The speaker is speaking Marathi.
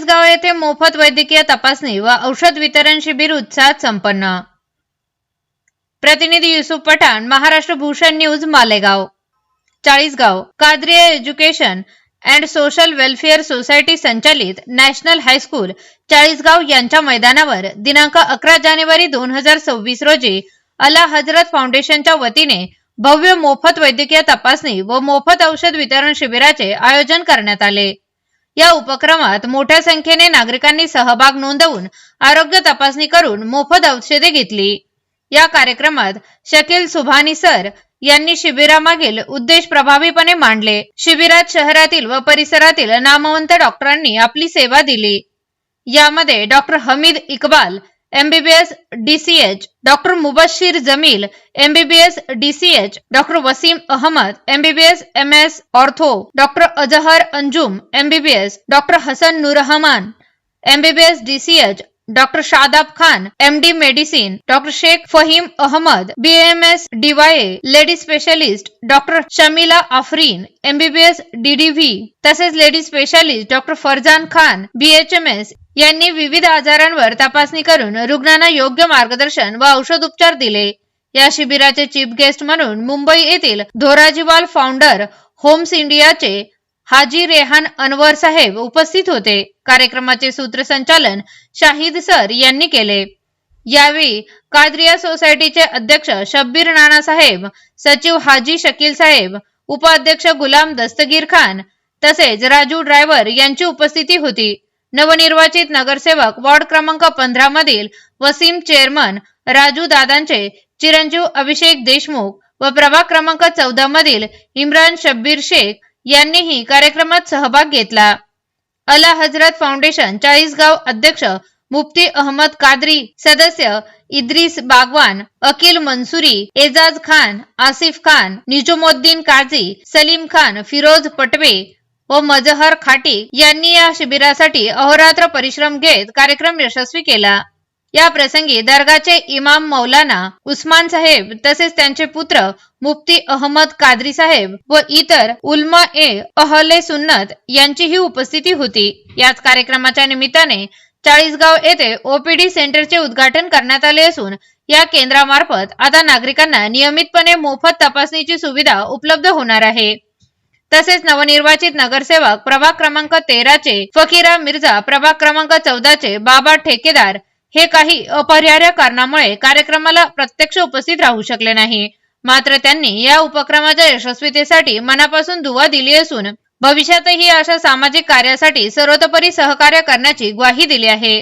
चाळीसगाव येथे मोफत वैद्यकीय तपासणी व औषध वितरण शिबिर उत्साहात संपन्न। प्रतिनिधी Yusuf Pathan, Maharashtra Bhushan news, Malegaon. Chalisgaon Qadriya education and social welfare society संचालित नॅशनल हायस्कूल चाळीसगाव यांच्या मैदानावर दिनांक 11 जानेवारी 2026 रोजी अला हजरत फाउंडेशनच्या वतीने भव्य मोफत वैद्यकीय तपासणी व मोफत औषध वितरण शिबिराचे आयोजन करण्यात आले। या उपक्रमात मोठ्या संख्येने नागरिकांनी सहभाग नोंदवून आरोग्य तपासणी करून मोफत औषधे घेतली। या कार्यक्रमात शकील सुभानी सर यांनी शिबिरामागील उद्देश प्रभावीपणे मांडले। शिबिरात शहरातील व परिसरातील नामवंत डॉक्टरांनी आपली सेवा दिली। यामध्ये doctor Hamid Iqbal MBBS DCH, doctor Mubashir Jameel MBBS DCH, doctor Waseem Ahmed MBBS MS ortho, doctor Azhar Anjum MBBS, doctor Hasan Noorahman MBBS DCH, doctor Shadab Khan MD medicine, doctor Sheikh Faheem Ahmed BAMS DYA lady specialist, doctor Shamila Afreen MBBS DDV तसेच lady specialist doctor Farzan Khan BHMS यांनी विविध आजारांवर तपासणी करून रुग्णांना योग्य मार्गदर्शन व औषध उपचार दिले। या शिबिराचे चीफ गेस्ट म्हणून मुंबई येथील धोराजीवाल फाउंडर होम्स इंडियाचे हाजी रेहान अनवर साहेब उपस्थित होते। कार्यक्रमाचे सूत्रसंचालन शाहिद सर यांनी केले। यावेळी कादरिया सोसायटीचे अध्यक्ष शब्बीर नाना साहेब, सचिव हाजी शकील साहेब, उपाध्यक्ष गुलाम दस्तगीर खान तसेच राजू ड्रायव्हर यांची उपस्थिती होती। नवनिर्वाचित नगरसेवक वॉर्ड क्रमांक 15 मधील वसीम चेअरमन राजू दादांचे चिरंजीव अभिषेक देशमुख व प्रभाग क्रमांक 14 मधील इम्रान शब्बीर शेख यांनीही कार्यक्रमात सहभाग घेतला। अला हजरत फाउंडेशन चाळीसगाव अध्यक्ष मुफ्ती अहमद कादरी, सदस्य इद्रिस बागवान, अकील मंसूरी, एजाज खान, आसिफ खान, निजुमुद्दीन काझी, सलीम खान, फिरोज पटवे व मजहर खाटी यांनी या शिबिरासाठी अहोरात्र परिश्रम घेत कार्यक्रम यशस्वी केला। या प्रसंगी दर्गाचे इमाम मौलाना उस्मान साहेब तसेच त्यांचे पुत्र मुफ्ती अहमद कादरी साहेब व इतर उलमा अहले सुन्नत यांचीही उपस्थिती होती। याच कार्यक्रमाच्या निमित्ताने चाळीसगाव येथे OPD सेंटरचे उद्घाटन करण्यात आले असून या केंद्रामार्फत आता नागरिकांना नियमितपणे मोफत तपासणीची सुविधा उपलब्ध होणार आहे। तसेच नवनिर्वाचित नगरसेवक प्रभाग क्रमांक 13 चे फकीरा मिर्झा, प्रभाग क्रमांक 14 चे बाबा ठेकेदार हे काही अपरिहार्य कारणामुळे कार्यक्रमाला प्रत्यक्ष उपस्थित राहू शकले नाही। मात्र त्यांनी या उपक्रमाच्या यशस्वीतेसाठी मनापासून दुवा दिली असून भविष्यातही अशा सामाजिक कार्यासाठी सर्वतोपरी सहकार्य करण्याची ग्वाही दिली आहे।